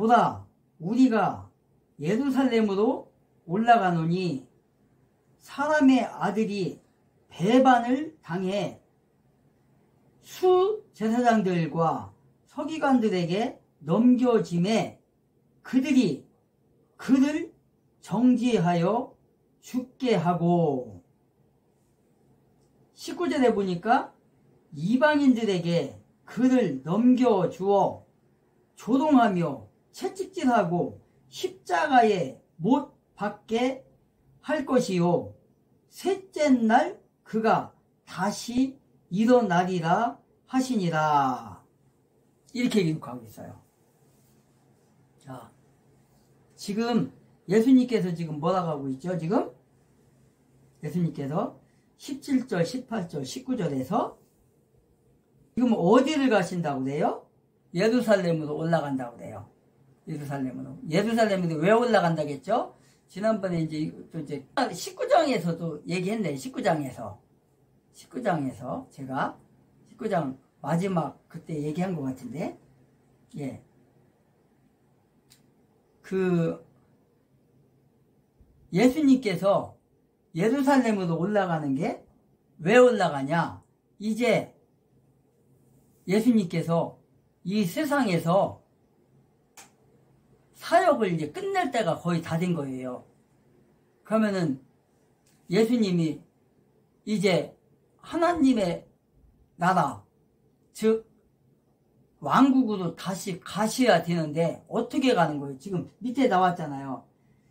보라, 우리가 예루살렘으로 올라가노니 사람의 아들이 배반을 당해 수제사장들과 서기관들에게 넘겨짐에 그들이 그를 정죄하여 죽게 하고, 19절에 보니까 이방인들에게 그를 넘겨주어 조롱하며 채찍질하고 십자가에 못 박게 할 것이요 셋째 날 그가 다시 일어나리라 하시니라. 이렇게 기록하고 있어요. 자, 지금 예수님께서 지금 뭐라고 하고 있죠? 지금 예수님께서 17절, 18절, 19절에서 지금 어디를 가신다고 그래요? 예루살렘으로 올라간다고 그래요. 예루살렘으로 왜 올라간다겠죠? 지난번에 이제 19장에서도 얘기했네. 19장에서 제가 19장 마지막 그때 얘기한 것 같은데, 예. 예수님께서 예루살렘으로 올라가는 게 왜 올라가냐? 이제 예수님께서 이 세상에서 사역을 이제 끝낼 때가 거의 다 된 거예요. 그러면은 예수님이 이제 하나님의 나라, 즉 왕국으로 다시 가셔야 되는데 어떻게 가는 거예요? 지금 밑에 나왔잖아요.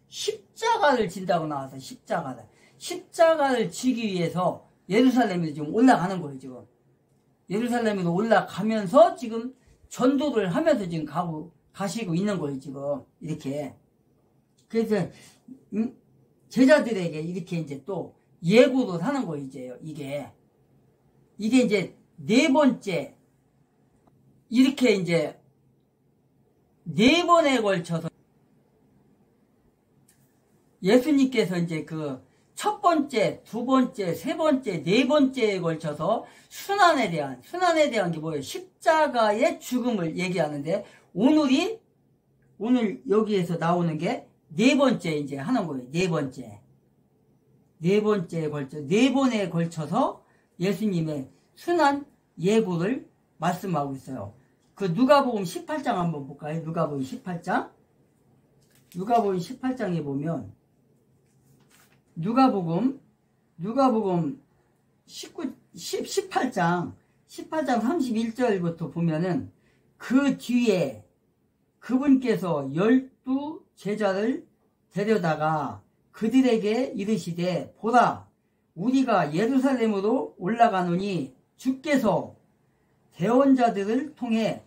십자가를 진다고 나와서 십자가를 지기 위해서 예루살렘으로 지금 올라가는 거예요. 지금 예루살렘으로 올라가면서 지금 전도를 하면서 지금 가시고 있는 거예요. 지금 이렇게. 그래서 제자들에게 이렇게 이제 또 예고를 하는 거예요. 이게 이제 네 번째, 이렇게 이제 네 번에 걸쳐서 예수님께서 이제 그 첫 번째, 두 번째, 세 번째, 네 번째에 걸쳐서 순환에 대한 게 뭐예요? 십자가의 죽음을 얘기하는데, 오늘 여기에서 나오는 게 네 번째 이제 하는 거예요. 네 번에 걸쳐서 예수님의 순환 예고를 말씀하고 있어요. 그 누가복음 18장 한번 볼까요? 누가복음 18장에 보면 누가복음 18장 31절부터 보면은 그 뒤에 그분께서 12 제자를 데려다가 그들에게 이르시되, 보라, 우리가 예루살렘으로 올라가노니 주께서 대언자들을 통해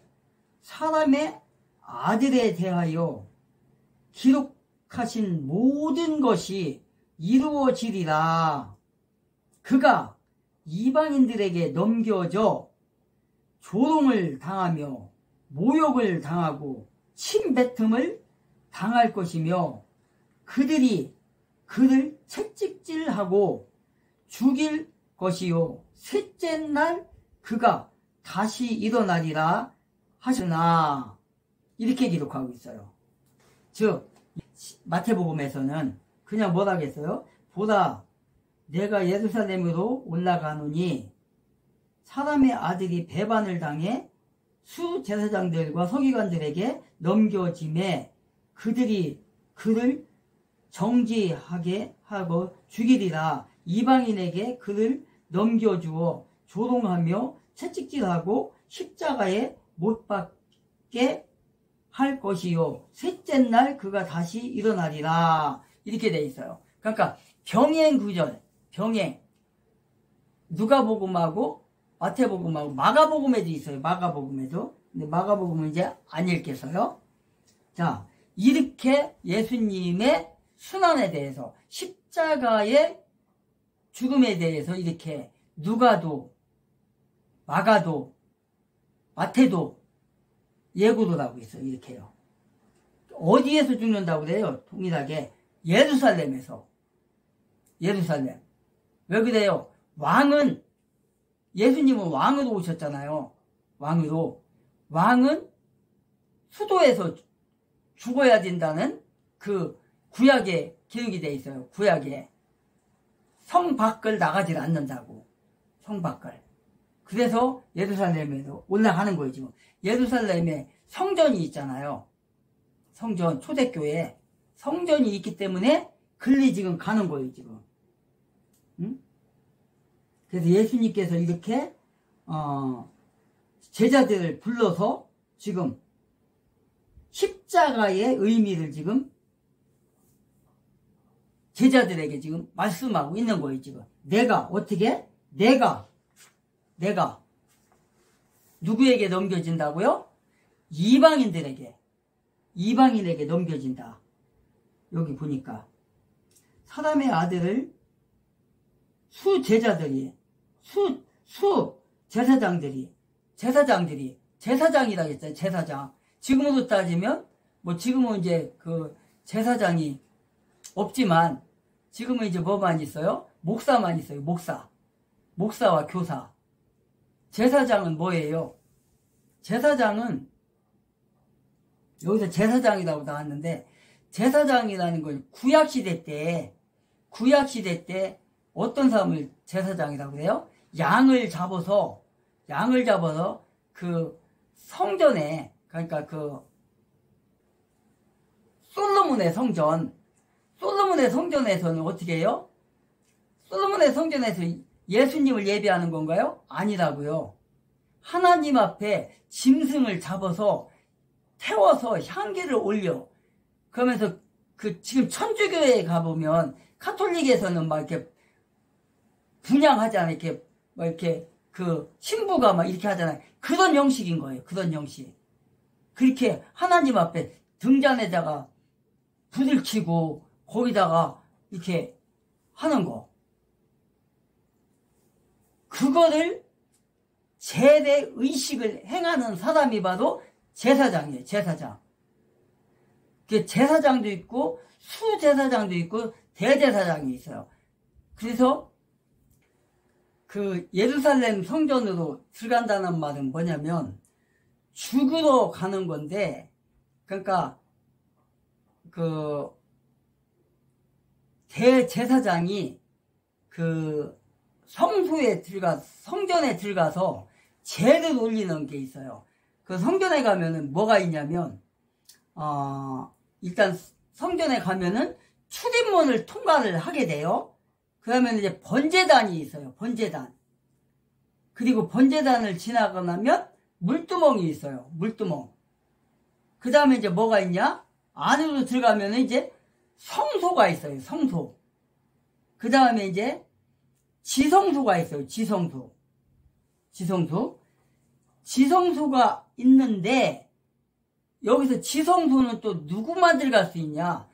사람의 아들에 대하여 기록하신 모든 것이 이루어지리라. 그가 이방인들에게 넘겨져 조롱을 당하며 모욕을 당하고 침뱉음을 당할 것이며 그들이 그를 채찍질하고 죽일 것이요 셋째 날 그가 다시 일어나리라 하시나. 이렇게 기록하고 있어요. 즉 마태복음에서는 그냥 뭐라 하겠어요? 보라, 내가 예루살렘으로 올라가노니 사람의 아들이 배반을 당해 수제사장들과 서기관들에게 넘겨짐에 그들이 그를 정죄하게 하고 죽이리라. 이방인에게 그를 넘겨주어 조롱하며 채찍질하고 십자가에 못 박게 할 것이요 셋째 날 그가 다시 일어나리라. 이렇게 돼 있어요. 그러니까 병행 구절, 병행. 누가복음하고 마태복음하고 마가복음에도 있어요. 마가복음에도. 근데 마가복음은 이제 안 읽겠어요. 자, 이렇게 예수님의 순환에 대해서, 십자가의 죽음에 대해서 이렇게 누가도, 마가도, 마태도 예고를 하고 있어요. 이렇게요. 어디에서 죽는다고 그래요? 동일하게 예루살렘에서. 예루살렘. 왜 그래요? 왕은, 예수님은 왕으로 오셨잖아요. 왕으로. 왕은 수도에서 죽어야 된다는 그 구약에 기록이 되어 있어요. 구약에. 성 밖을 나가질 않는다고. 성 밖을. 그래서 예루살렘에도 올라가는 거예요, 지금. 예루살렘에 성전이 있잖아요. 성전, 초대교회. 성전이 있기 때문에 글리 지금 가는 거예요, 지금. 응? 그래서 예수님께서 이렇게, 제자들을 불러서 지금 십자가의 의미를 지금 제자들에게 지금 말씀하고 있는 거예요, 지금. 내가, 어떻게? 내가 누구에게 넘겨진다고요? 이방인에게 넘겨진다. 여기 보니까 사람의 아들을 제사장이라고 했잖아요. 제사장. 지금으로 따지면 뭐 지금은 이제 그 제사장이 없지만 지금은 이제 뭐만 있어요? 목사만 있어요. 목사와 교사. 제사장은 뭐예요? 제사장은 여기서 제사장이라고 나왔는데, 제사장이라는 건 구약시대 때 어떤 사람을 제사장이라고 해요? 양을 잡아서 그 성전에, 그러니까 그 솔로몬의 성전에서는 어떻게 해요? 솔로몬의 성전에서 예수님을 예배하는 건가요? 아니라고요. 하나님 앞에 짐승을 잡아서 태워서 향기를 올려. 그러면서 그 지금 천주교에 가보면 카톨릭에서는 막 이렇게 분향하잖아요. 이렇게 막 이렇게 그 신부가 막 이렇게 하잖아요. 그런 형식인 거예요. 그런 형식. 그렇게 하나님 앞에 등잔에다가 불을 켜고 거기다가 이렇게 하는 거. 그거를 제대 의식을 행하는 사람이 바로 제사장이에요. 제사장. 그 제사장도 있고 수제사장도 있고 대제사장이 있어요. 그래서 그 예루살렘 성전으로 들어간다는 말은 뭐냐면 죽으러 가는 건데, 그러니까 그 대제사장이 그 성전에 들어가서 제를 올리는 게 있어요. 그 성전에 가면은 뭐가 있냐면, 일단 성전에 가면은 출입문을 통과를 하게 돼요. 그러면 이제 번제단이 있어요. 번제단. 그리고 번제단을 지나고 나면 물두멍이 있어요. 물두멍. 그 다음에 이제 뭐가 있냐? 안으로 들어가면은 이제 성소가 있어요. 성소. 그 다음에 이제 지성소가 있어요. 지성소가 있는데, 여기서 지성소는 또 누구만 들어갈 수 있냐?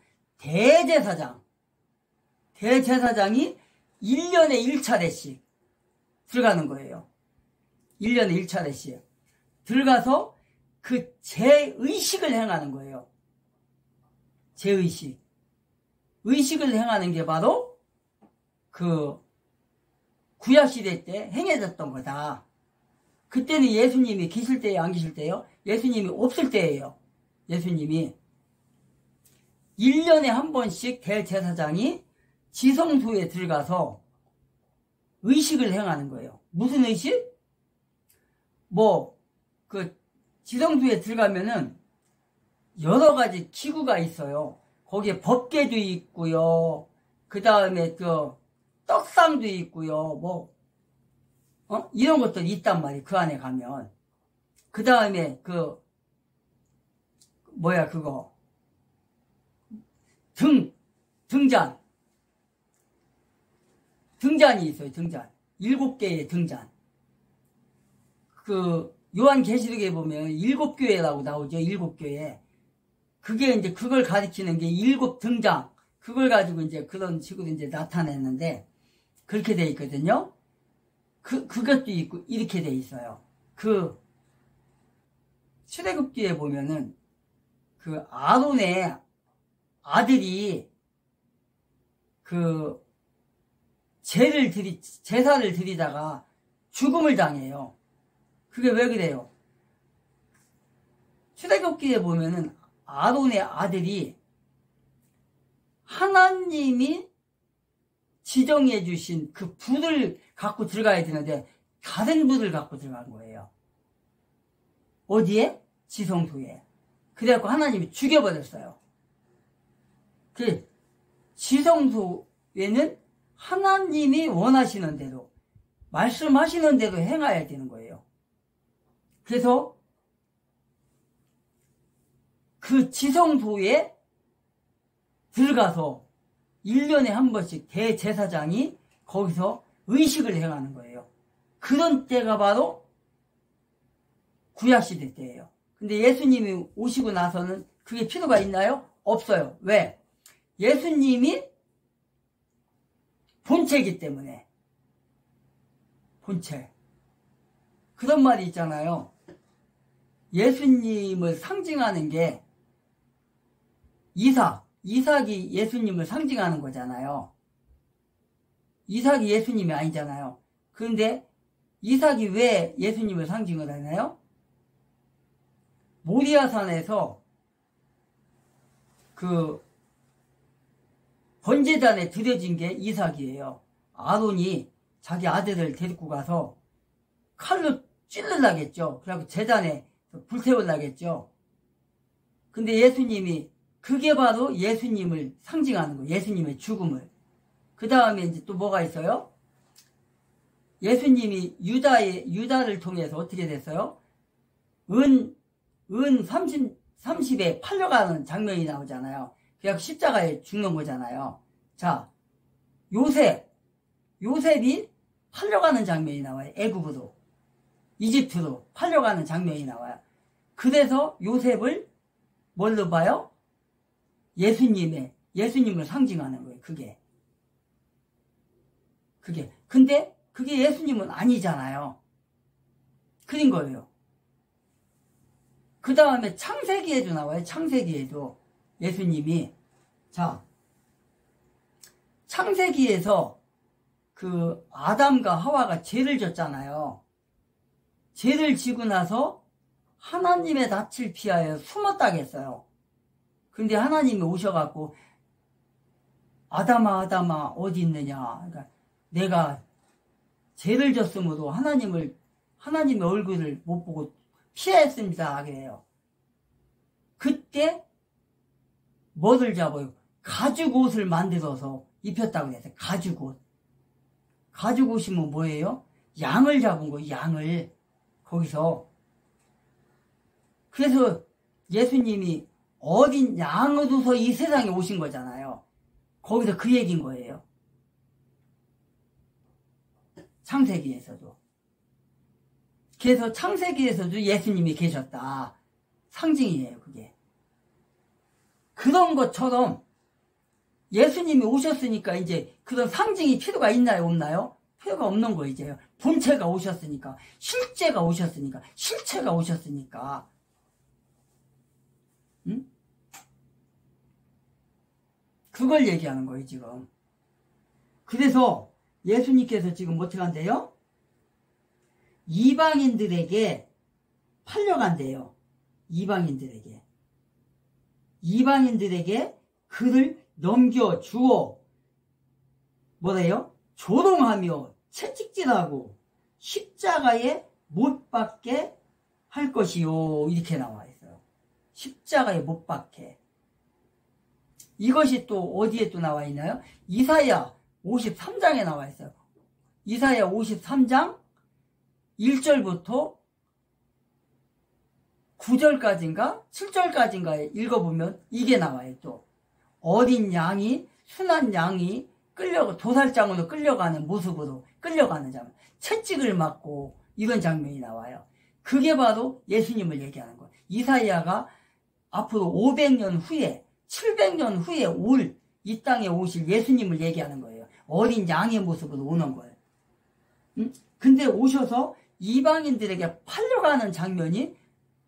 대제사장이 1년에 1차례씩 들어가는 거예요. 1년에 1차례씩. 들어가서 그 제의식을 행하는 거예요. 제의식. 의식을 행하는 게 바로 그 구약시대 때 행해졌던 거다. 그때는 예수님이 계실 때예요? 안 계실 때예요? 예수님이 없을 때예요. 예수님이 1년에 한 번씩 대제사장이 지성소에 들어가서 의식을 행하는 거예요. 무슨 의식? 그 지성소에 들어가면은 여러 가지 기구가 있어요. 거기에 법궤도 있고요. 그 다음에 그 떡상도 있고요. 이런 것들이 있단 말이에요. 그 안에 가면. 그 다음에 등잔이 있어요. 등잔. 7개의 등잔. 그 요한계시록에 보면 7교회라고 나오죠. 7교회. 그게 이제 그걸 가리키는 게 7등장. 그걸 가지고 이제 그런 식으로 이제 나타냈는데 그렇게 돼 있거든요. 그것도 있고 이렇게 돼 있어요. 그 출애굽기에 보면은 그 아론의 아들이 그 제사를 드리다가 죽음을 당해요. 그게 왜 그래요? 출애굽기에 보면은 아론의 아들이 하나님이 지정해 주신 그 불을 갖고 들어가야 되는데 다른 불을 갖고 들어간 거예요. 어디에? 지성소에. 그래갖고 하나님이 죽여버렸어요. 그 지성소에는 하나님이 원하시는 대로, 말씀하시는 대로 행해야 되는 거예요. 그래서 그 지성소에 들어가서 1년에 한 번씩 대제사장이 거기서 의식을 행하는 거예요. 그런 때가 바로 구약시대 때예요. 근데 예수님이 오시고 나서는 그게 필요가 있나요? 없어요. 왜? 예수님이 본체이기 때문에. 본체. 그런 말이 있잖아요. 예수님을 상징하는 게 이삭이 예수님을 상징하는 거잖아요. 이삭이 예수님이 아니잖아요. 그런데 이삭이 왜 예수님을 상징을 하나요? 모리아산에서 그 번제단에 드려진 게 이삭이에요. 아론이 자기 아들을 데리고 가서 칼로 찔러나겠죠. 그래갖고 제단에 불태우려겠죠. 근데 예수님이 그게 바로 예수님을 상징하는 거예요. 예수님의 죽음을. 그 다음에 이제 또 뭐가 있어요? 예수님이 유다를 통해서 어떻게 됐어요? 은 30에 팔려가는 장면이 나오잖아요. 그냥 십자가에 죽는 거잖아요. 자, 요셉이 팔려가는 장면이 나와요. 애굽으로, 이집트로 팔려가는 장면이 나와요. 그래서 요셉을 뭘로 봐요? 예수님을 상징하는 거예요. 그게. 근데 그게 예수님은 아니잖아요. 그린 거예요. 그 다음에 창세기에도 나와요. 창세기에도 예수님이. 자, 창세기에서 그 아담과 하와가 죄를 졌잖아요. 죄를 지고 나서 하나님의 낯을 피하여 숨었다고 했어요. 근데 하나님이 오셔갖고 아담아 어디 있느냐. 그러니까 내가 죄를 졌으므로 하나님의 얼굴을 못 보고 피했습니다. 그래요. 그때 뭐를 잡아요? 가죽 옷을 만들어서 입혔다고 그랬어요. 가죽 옷. 가죽 옷이면 뭐예요? 양을 잡은 거예요. 양을. 거기서. 그래서 예수님이 어딘 양으로서 이 세상에 오신 거잖아요. 거기서 그 얘기인 거예요. 창세기에서도. 그래서 창세기에서도 예수님이 계셨다. 상징이에요, 그게. 그런 것처럼 예수님이 오셨으니까 이제 그런 상징이 필요가 있나요, 없나요? 필요가 없는 거 이제요. 본체가 오셨으니까, 실체가 오셨으니까. 응? 그걸 얘기하는 거예요, 지금. 그래서 예수님께서 지금 어떻게 한대요? 이방인들에게 팔려간대요. 이방인들에게 그를 넘겨주어 뭐래요? 조롱하며 채찍질하고 십자가에 못 박게 할 것이요. 이렇게 나와 있어요. 십자가에 못 박게. 이것이 또 어디에 또 나와 있나요? 이사야 53장에 나와 있어요. 이사야 53장 1절부터 9절까지인가 7절까지인가 읽어보면 이게 나와요. 또 어린 양이, 순한 양이 도살장으로 끌려가는 모습으로 끌려가는 장면, 채찍을 맞고 이런 장면이 나와요. 그게 바로 예수님을 얘기하는 거예요. 이사야가 앞으로 500년 후에 700년 후에 이 땅에 오실 예수님을 얘기하는 거예요. 어린 양의 모습으로 오는 거예요. 근데 오셔서 이방인들에게 팔려가는 장면이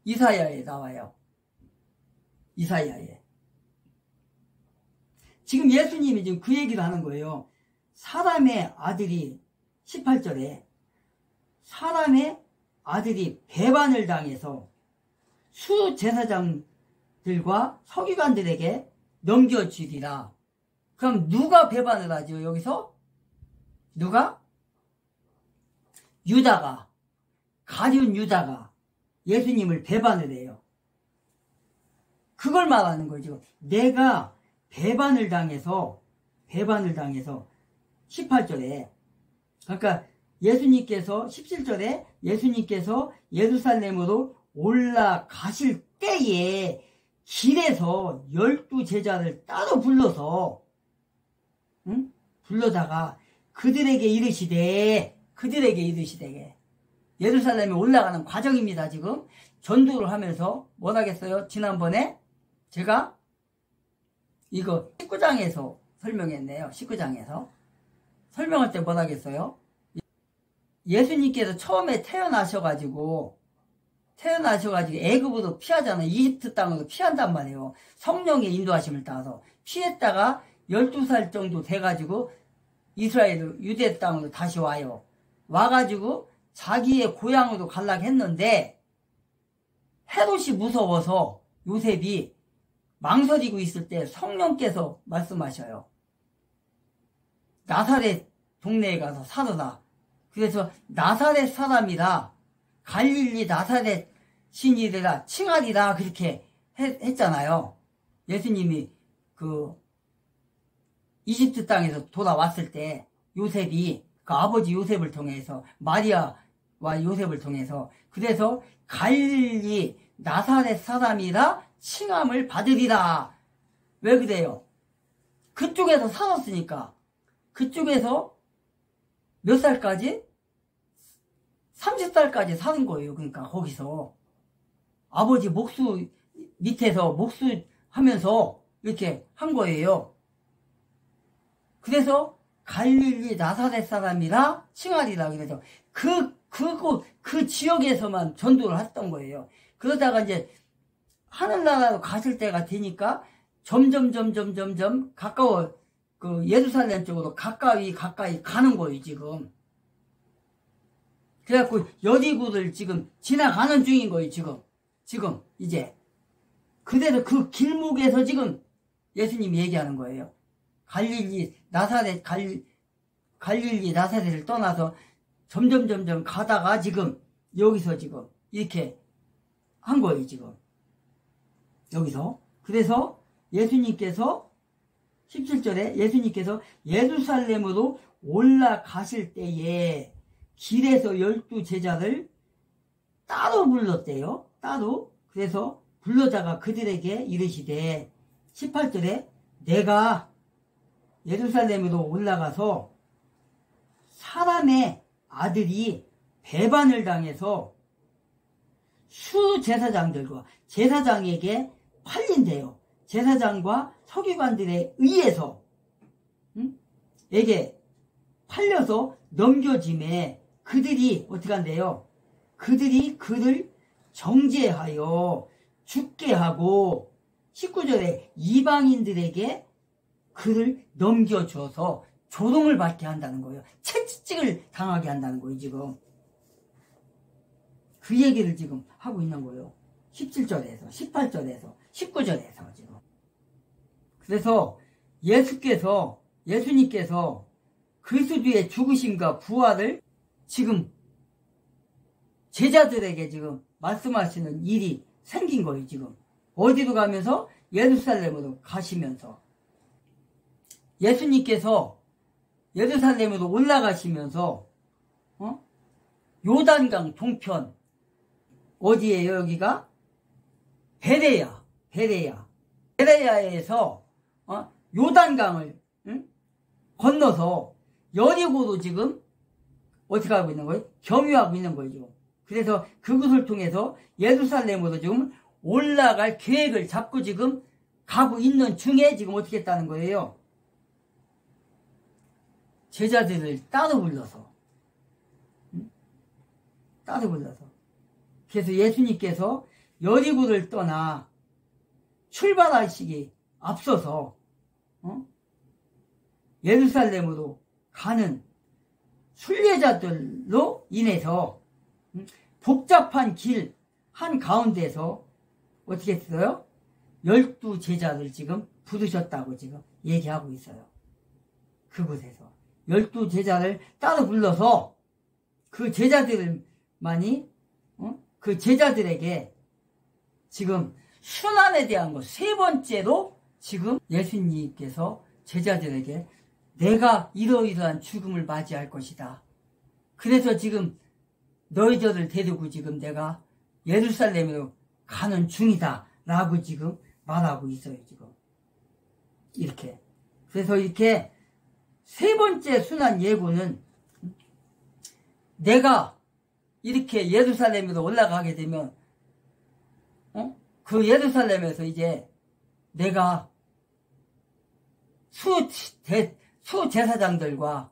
이사야에 나와요. 이사야에. 지금 예수님이 지금 그 얘기를 하는 거예요. 사람의 아들이 18절에 사람의 아들이 배반을 당해서 수제사장들과 서기관들에게 넘겨주리라. 그럼 누가 배반을 하죠? 여기서 누가? 유다가, 가룟 유다가 예수님을 배반을 해요. 그걸 말하는 거죠. 내가 배반을 당해서 18절에, 그러니까 예수님께서 17절에 예수님께서 예루살렘으로 올라가실 때에 길에서 12제자를 따로 불러서 불러다가 그들에게 이르시되 예루살렘에 올라가는 과정입니다. 지금 전도를 하면서 뭘 하겠어요? 지난번에 제가 이거 19장에서 설명했네요. 19장에서 설명할 때 뭘 하겠어요? 예수님께서 처음에 태어나셔가지고 애굽으로 피하잖아요. 이집트 땅으로 피한단 말이에요. 성령의 인도하심을 따라서 피했다가 12살 정도 돼가지고 이스라엘 유대 땅으로 다시 와요. 와가지고 자기의 고향으로 가려고 했는데 헤롯이 무서워서 요셉이 망설이고 있을 때 성령께서 말씀하셔요. 나사렛 동네에 가서 살아라. 그래서 나사렛 사람이라 갈릴리 나사렛 신이라 칭하리라 그렇게 했잖아요. 예수님이 그 이집트 땅에서 돌아왔을 때 요셉이 그 아버지 요셉을 통해서 마리아와 요셉을 통해서 그래서 갈릴리 나사렛 사람이라 칭함을 받으리라. 왜 그래요? 그쪽에서 살았으니까. 그쪽에서 몇 살까지? 30살까지 사는 거예요. 그러니까 거기서 아버지 목수 밑에서 목수하면서 이렇게 한 거예요. 그래서 갈릴리 나사렛 사람이라 칭하리라. 그래서 그 지역에서만 전도를 했던 거예요. 그러다가 이제 하늘나라로 가실 때가 되니까 점점 가까워 그 예루살렘 쪽으로 가까이 가는 거예요. 그래갖고 여리고를 지금 지나가는 중인 거예요. 지금 이제 그래서 그 길목에서 지금 예수님이 얘기하는 거예요. 갈릴리 나사렛을 떠나서 점점 가다가 지금 여기서 지금 이렇게 한 거예요. 지금 여기서. 그래서 예수님께서 17절에 예수님께서 예루살렘으로 올라가실 때에 길에서 12제자를 따로 불렀대요. 따로. 그래서 불러다가 그들에게 이르시되 18절에 내가 예루살렘으로 올라가서 사람의 아들이 배반을 당해서 수제사장들과 제사장에게 팔린대요. 제사장과 서기관들에 의해서 에게 팔려서 넘겨짐에 그들이 어떻게 한대요? 그들이 그를 정죄하여 죽게 하고 19절에 이방인들에게 그를 넘겨줘서 조롱을 받게 한다는 거예요. 채찍을 당하게 한다는 거예요. 지금 그 얘기를 지금 하고 있는 거예요. 17절에서 18절에서 19절에서 지금. 그래서 예수님께서 그리스도의 죽으심과 부활을 지금 제자들에게 지금 말씀하시는 일이 생긴 거예요. 지금 어디로 가면서? 예루살렘으로 가시면서 예수님께서 예루살렘으로 올라가시면서 요단강 동편 어디예요? 여기가 베레야에서 요단강을 건너서 여리고로 지금 어떻게 하고 있는 거예요? 경유하고 있는 거죠. 그래서 그것을 통해서 예루살렘으로 지금 올라갈 계획을 잡고 지금 가고 있는 중에 지금 어떻게 했다는 거예요? 제자들을 따로 불러서. 따로 불러서. 그래서 예수님께서 여리고를 떠나 출발하시기 앞서서 예루살렘으로 가는 순례자들로 인해서 복잡한 길 한가운데서 어떻게 했어요? 12제자를 지금 부르셨다고 지금 얘기하고 있어요. 그곳에서 12제자를 따로 불러서 그 제자들만이 그 제자들에게 지금 순환에 대한 것 세 번째로 지금 예수님께서 제자들에게 내가 이러이러한 죽음을 맞이할 것이다. 그래서 지금 너희들을 데리고 지금 내가 예루살렘으로 가는 중이다. 라고 지금 말하고 있어요. 지금 이렇게. 그래서 이렇게 세 번째 순환 예고는 내가 이렇게 예루살렘으로 올라가게 되면 예루살렘에서 이제 내가 수제사장들과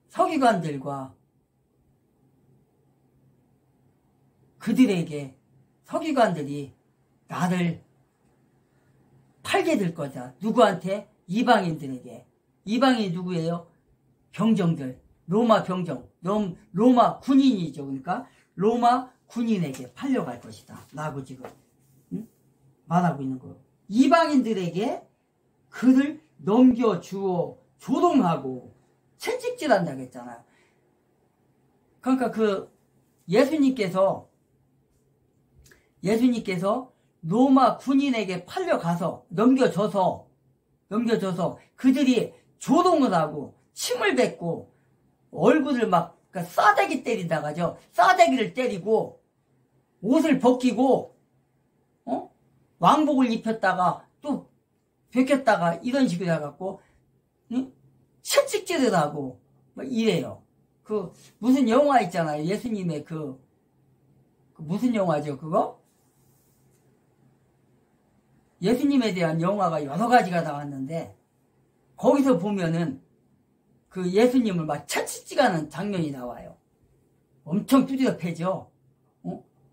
서기관들과 그들에게 서기관들이 나를 팔게 될 거다. 누구한테? 이방인들에게. 이방인이 누구예요? 병정들. 로마 병정. 로마 군인이죠. 그러니까 로마 군인에게 팔려갈 것이다. 라고 지금 말하고 있는 거예요. 이방인들에게 그를 넘겨주어 조롱하고 채찍질한다고 했잖아요. 그러니까 예수님께서 로마 군인에게 팔려가서 넘겨줘서 그들이 조롱을 하고 침을 뱉고 얼굴을 막 싸대기 때린다고 하죠. 싸대기를 때리고 옷을 벗기고 왕복을 입혔다가 또 벗겼다가 이런 식으로 해갖고 채찍질을 하고 막 이래요. 무슨 영화 있잖아요. 예수님의 무슨 영화죠 그거? 예수님에 대한 영화가 여러 가지가 나왔는데 거기서 보면은 그 예수님을 막 채찍질하는 장면이 나와요. 엄청 두드려 패죠.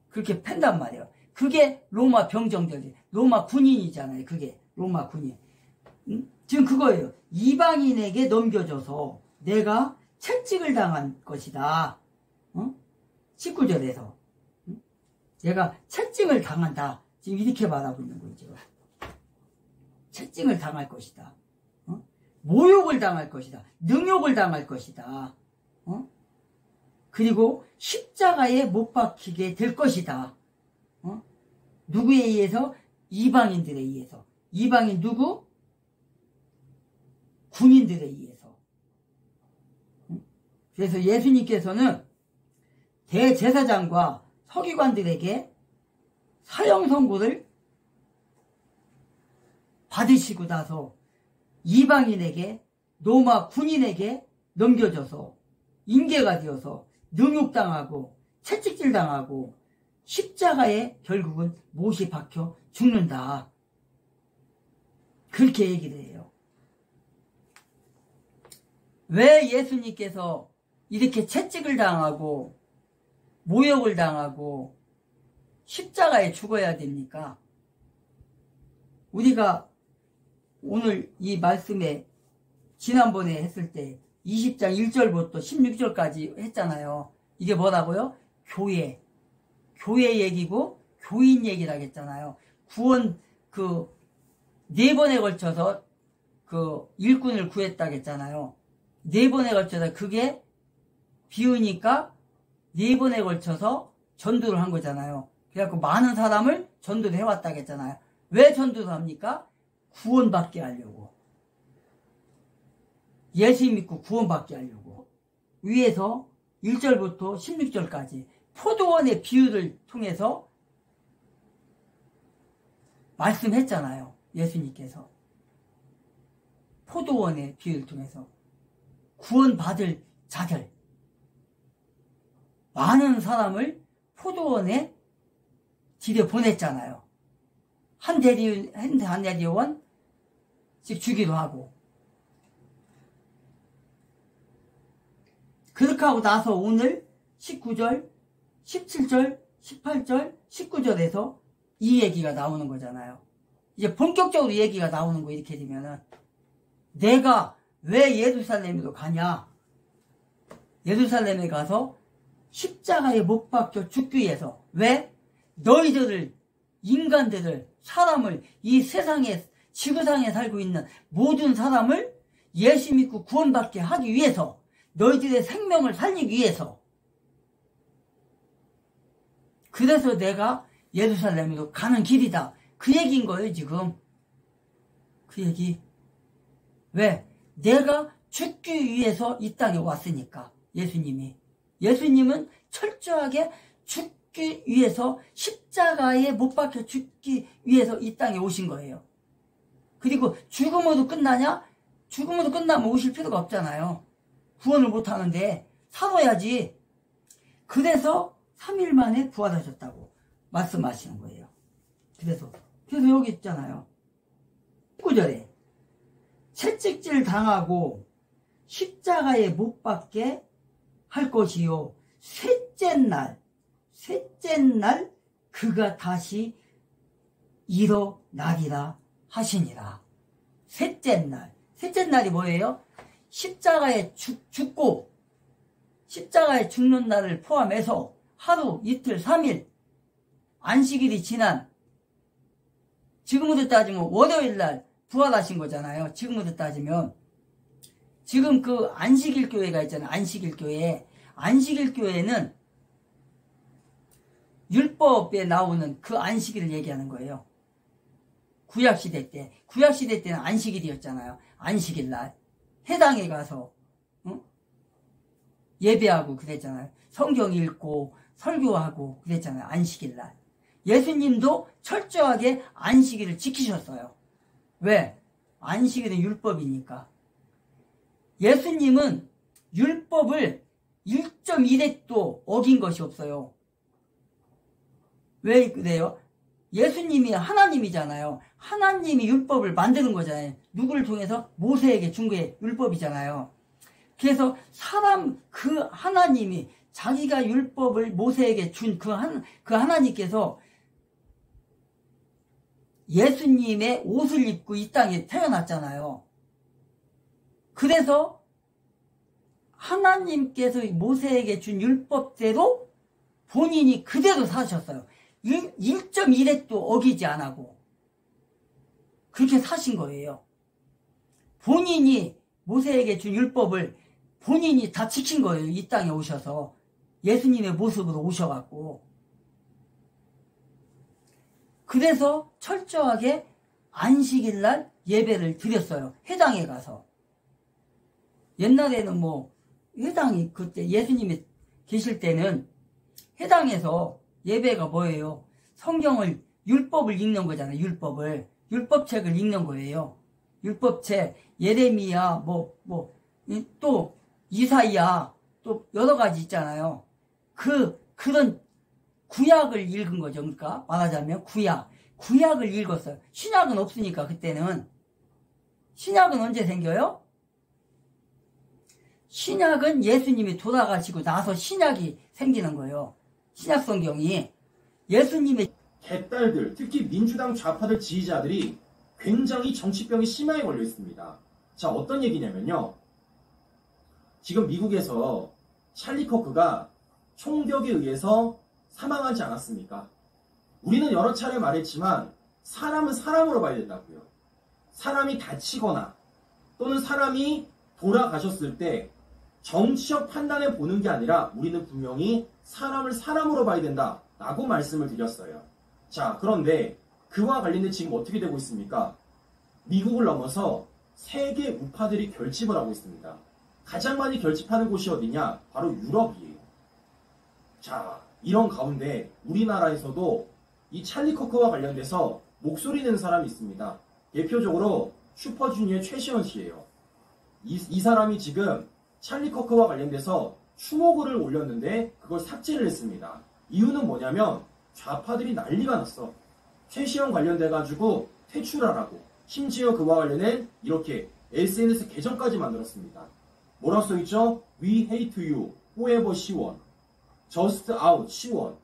그렇게 팬단 말이에요. 그게 로마 병정들이 로마 군인이잖아요. 그게 로마 군인. 지금 그거예요. 이방인에게 넘겨줘서 내가 채찍을 당한 것이다. 19절에서 내가 채찍을 당한다. 지금 이렇게 말하고 있는 거죠. 채찍을 당할 것이다. 모욕을 당할 것이다. 능욕을 당할 것이다. 그리고 십자가에 못 박히게 될 것이다. 누구에 의해서? 이방인들에 의해서. 이방인 누구? 군인들에 의해서. 그래서 예수님께서는 대제사장과 서기관들에게 사형 선고를 받으시고 나서 이방인에게 로마 군인에게 넘겨져서 인계가 되어서 능욕당하고 채찍질당하고 십자가에 결국은 못이 박혀 죽는다. 그렇게 얘기를 해요. 왜 예수님께서 이렇게 채찍을 당하고 모욕을 당하고 십자가에 죽어야 됩니까? 우리가 오늘 이 말씀에 지난번에 했을 때 20장 1절부터 16절까지 했잖아요. 이게 뭐라고요? 교회 얘기고 교인 얘기를 하겠잖아요. 구원 네 번에 걸쳐서 일꾼을 구했다고 했잖아요. 네 번에 걸쳐서 그게 비우니까 네 번에 걸쳐서 전도를 한 거잖아요. 그래갖고 많은 사람을 전도를 해왔다고 했잖아요. 왜 전도를 합니까? 구원받게 하려고. 예수 믿고 구원받게 하려고. 위에서 1절부터 16절까지 포도원의 비유를 통해서 말씀했잖아요. 예수님께서. 포도원의 비유를 통해서 구원받을 자들, 많은 사람을 포도원에 들여보냈잖아요. 한 대리원씩 주기도 하고. 그렇게 하고 나서 오늘 19절, 17절, 18절, 19절에서 이 얘기가 나오는 거잖아요. 이제 본격적으로 얘기가 나오는 거 이렇게 되면은 내가 왜 예루살렘으로 가냐? 예루살렘에 가서 십자가에 못 박혀 죽기 위해서. 왜? 너희들을, 인간들을, 사람을, 이 세상에, 지구상에 살고 있는 모든 사람을 예수 믿고 구원받게 하기 위해서, 너희들의 생명을 살리기 위해서. 그래서 내가 예루살렘으로 가는 길이다. 그 얘기인 거예요, 지금. 그 얘기. 왜? 내가 죽기 위해서 이 땅에 왔으니까. 예수님이. 예수님은 철저하게 죽기 위해서 십자가에 못 박혀 죽기 위해서 이 땅에 오신 거예요. 그리고 죽음으로 끝나냐? 죽음으로 끝나면 오실 필요가 없잖아요. 구원을 못 하는데 살아야지. 그래서 3일 만에 부활하셨다고 말씀하시는 거예요. 그래서 여기 있잖아요. 9절에 채찍질 당하고 십자가에 못 박게 할 것이요. 셋째 날 그가 다시 일어나리라 하시니라. 셋째 날이 뭐예요? 십자가에 죽고 십자가에 죽는 날을 포함해서 하루, 이틀, 3일 안식일이 지난 지금으로 따지면 월요일 날 부활하신 거잖아요. 지금으로 따지면 지금 그 안식일 교회가 있잖아요. 안식일 교회. 안식일 교회는 율법에 나오는 그 안식일을 얘기하는 거예요. 구약시대 때는 안식일이었잖아요. 안식일 날 회당에 가서 예배하고 그랬잖아요. 성경 읽고 설교하고 그랬잖아요. 안식일 날. 예수님도 철저하게 안식일을 지키셨어요. 왜? 안식일은 율법이니까. 예수님은 율법을 1.1획도 어긴 것이 없어요. 왜 그래요? 예수님이 하나님이잖아요. 하나님이 율법을 만드는 거잖아요. 누구를 통해서? 모세에게 준 게 율법이잖아요. 그래서 그 하나님이 자기가 율법을 모세에게 준 그 하나님께서 예수님의 옷을 입고 이 땅에 태어났잖아요. 그래서 하나님께서 모세에게 준 율법대로 본인이 그대로 사셨어요. 1.1획도 어기지 않고 그렇게 사신 거예요. 본인이 모세에게 준 율법을 본인이 다 지킨 거예요. 이 땅에 오셔서 예수님의 모습으로 오셔갖고. 그래서 철저하게 안식일날 예배를 드렸어요. 회당에 가서. 옛날에는 회당이 그때 예수님이 계실 때는 회당에서 예배가 뭐예요? 성경을 율법을 읽는 거잖아요. 율법책을 읽는 거예요. 율법책 예레미야 또 이사야 또 여러 가지 있잖아요. 그런 구약을 읽은 거죠. 그러니까 말하자면 구약을 읽었어요. 신약은 없으니까 그때는. 신약은 언제 생겨요? 신약은 예수님이 돌아가시고 나서 신약이 생기는 거예요. 신약 성경이. 예수님의 개딸들, 특히 민주당 좌파들 지지자들이 굉장히 정치병이 심하게 걸려 있습니다. 자, 어떤 얘기냐면요. 지금 미국에서 찰리 커크가 총격에 의해서 사망하지 않았습니까? 우리는 여러 차례 말했지만 사람은 사람으로 봐야 된다고요. 사람이 다치거나 또는 사람이 돌아가셨을 때 정치적 판단에 보는 게 아니라 우리는 분명히 사람을 사람으로 봐야 된다라고 말씀을 드렸어요. 자, 그런데 그와 관련된 지금 어떻게 되고 있습니까? 미국을 넘어서 세계 우파들이 결집을 하고 있습니다. 가장 많이 결집하는 곳이 어디냐? 바로 유럽이에요. 자, 이런 가운데 우리나라에서도 이 찰리 커크와 관련돼서 목소리 내는 사람이 있습니다. 대표적으로 슈퍼주니어의 최시원 씨예요. 이 사람이 지금 찰리 커크와 관련돼서 추모글을 올렸는데 그걸 삭제를 했습니다. 이유는 뭐냐면 좌파들이 난리가 났어. 최시현 관련돼가지고 퇴출하라고. 심지어 그와 관련된 이렇게 SNS 계정까지 만들었습니다. 뭐라고 써있죠? We hate you. Forever 시원. Just out 시원.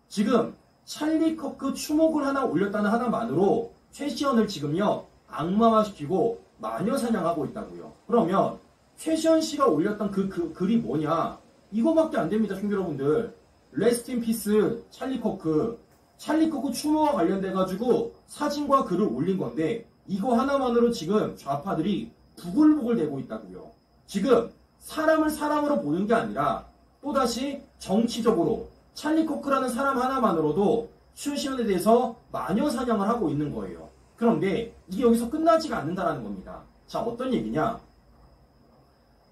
지금 찰리 커크 추모글 하나 올렸다는 하나만으로 최시현을 지금요 악마화시키고 마녀 사냥하고 있다고요. 그러면 최시현 씨가 올렸던 그 글이 뭐냐? 이거밖에 안 됩니다,兄弟여러분들. 레스트 인 피스 찰리 커크. 찰리 커크 추모와 관련돼가지고 사진과 글을 올린 건데 이거 하나만으로 지금 좌파들이 부글부글 대고 있다고요. 지금 사람을 사람으로 보는 게 아니라 또다시 정치적으로 찰리 커크라는 사람 하나만으로도 최시현에 대해서 마녀 사냥을 하고 있는 거예요. 그런데 이게 여기서 끝나지가 않는다라는 겁니다. 자, 어떤 얘기냐?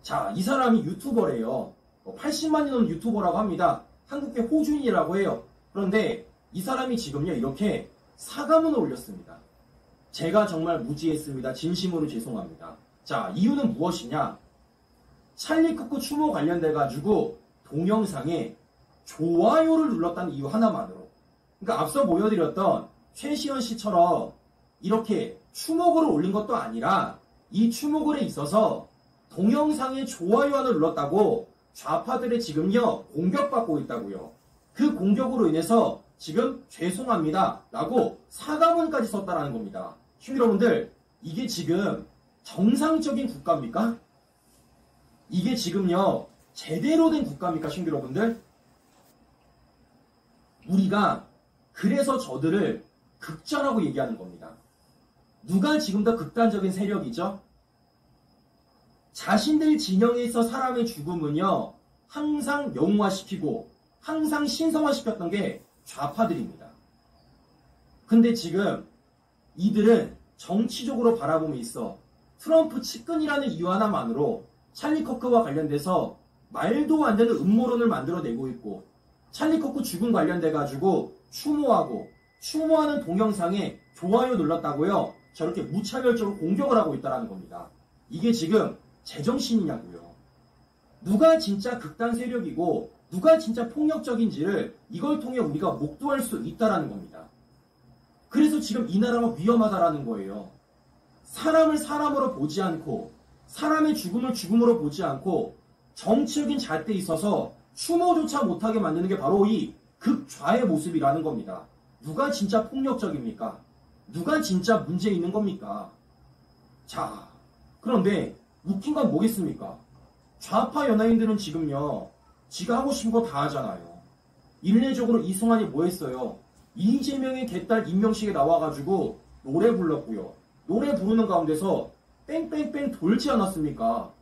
자, 이 사람이 유튜버래요. 80만이 넘는 유튜버라고 합니다. 한국계 호주인이라고 해요. 그런데 이 사람이 지금요 이렇게 사과문을 올렸습니다. 제가 정말 무지했습니다. 진심으로 죄송합니다. 자, 이유는 무엇이냐? 찰리 커크 추모 관련돼가지고 동영상에 좋아요를 눌렀다는 이유 하나만으로. 그러니까 앞서 보여드렸던 최시현 씨처럼 이렇게 추모글을 올린 것도 아니라 이 추모글에 있어서 동영상에 좋아요를 눌렀다고 좌파들의 지금요 공격받고 있다고요. 그 공격으로 인해서 지금 죄송합니다 라고 사과문까지 썼다라는 겁니다.兄弟 여러분들, 이게 지금 정상적인 국가입니까? 이게 지금요 제대로 된 국가입니까,兄弟 여러분들? 우리가 그래서 저들을 극자라고 얘기하는 겁니다. 누가 지금 더 극단적인 세력이죠? 자신들 진영에서 사람의 죽음은요 항상 영웅화시키고 항상 신성화시켰던 게 좌파들입니다. 근데 지금 이들은 정치적으로 바라봄에 있어 트럼프 측근이라는 이유 하나만으로 찰리 커크와 관련돼서 말도 안 되는 음모론을 만들어내고 있고 찰리 커크 죽음 관련돼가지고 추모하는 동영상에 좋아요 눌렀다고요 저렇게 무차별적으로 공격을 하고 있다는 겁니다. 이게 지금 제정신이냐고요. 누가 진짜 극단 세력이고 누가 진짜 폭력적인지를 이걸 통해 우리가 목도할 수 있다는 겁니다. 그래서 지금 이 나라가 위험하다라는 거예요. 사람을 사람으로 보지 않고 사람의 죽음을 죽음으로 보지 않고 정치적인 잣대에 있어서 추모조차 못하게 만드는 게 바로 이 극좌의 모습이라는 겁니다. 누가 진짜 폭력적입니까? 누가 진짜 문제 있는 겁니까? 자, 그런데 웃긴 건 뭐겠습니까? 좌파 연예인들은 지금요 지가 하고 싶은 거 다 하잖아요. 일례적으로 이승환이 뭐 했어요? 이재명의 개딸 임명식에 나와가지고 노래 불렀고요. 노래 부르는 가운데서 뺑뺑뺑 돌지 않았습니까?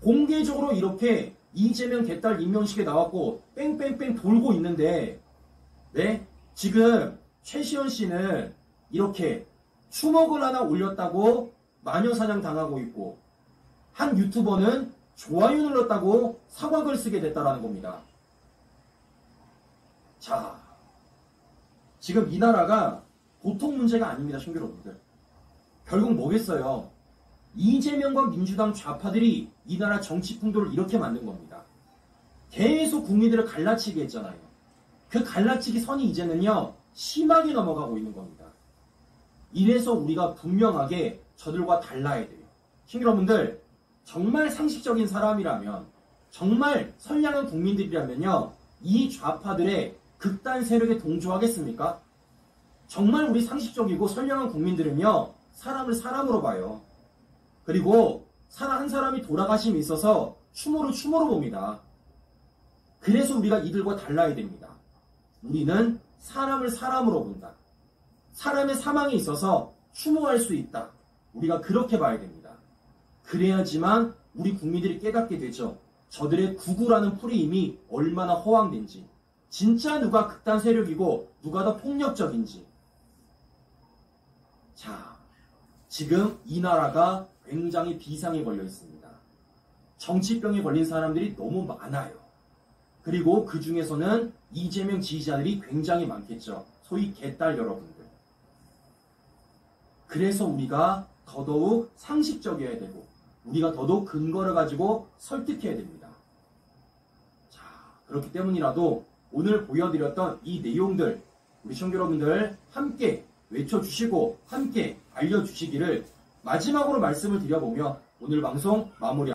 공개적으로 이렇게 이재명 개딸 임명식에 나왔고 뺑뺑뺑 돌고 있는데 네? 지금 최시현 씨는 이렇게 추모글 하나 올렸다고 마녀사냥 당하고 있고 한 유튜버는 좋아요 눌렀다고 사과글 쓰게 됐다라는 겁니다. 자, 지금 이 나라가 보통 문제가 아닙니다,兄弟 여러분들. 결국 뭐겠어요? 이재명과 민주당 좌파들이 이 나라 정치 풍토를 이렇게 만든 겁니다. 계속 국민들을 갈라치게 했잖아요. 그 갈라치기 선이 이제는요 심하게 넘어가고 있는 겁니다. 이래서 우리가 분명하게 저들과 달라야 돼요.兄弟 여러분들, 정말 상식적인 사람이라면 정말 선량한 국민들이라면요 이 좌파들의 극단 세력에 동조하겠습니까? 정말 우리 상식적이고 선량한 국민들은요 사람을 사람으로 봐요. 그리고 한 사람이 돌아가심에 있어서 추모로 봅니다. 그래서 우리가 이들과 달라야 됩니다. 우리는 사람을 사람으로 본다. 사람의 사망에 있어서 추모할 수 있다. 우리가 그렇게 봐야 됩니다. 그래야지만 우리 국민들이 깨닫게 되죠. 저들의 구구라는 프레임이 얼마나 허황된지, 진짜 누가 극단 세력이고 누가 더 폭력적인지. 자, 지금 이 나라가 굉장히 비상에 걸려 있습니다. 정치병에 걸린 사람들이 너무 많아요. 그리고 그 중에서는 이재명 지지자들이 굉장히 많겠죠. 소위 개딸 여러분들. 그래서 우리가 더더욱 상식적이어야 되고 우리가 더더욱 근거를 가지고 설득해야 됩니다. 그렇기 때문이라도 오늘 보여드렸던 이 내용들 우리 시청자 여러분들 함께 외쳐주시고 함께 알려주시기를 마지막으로 말씀을 드려보며 오늘 방송 마무리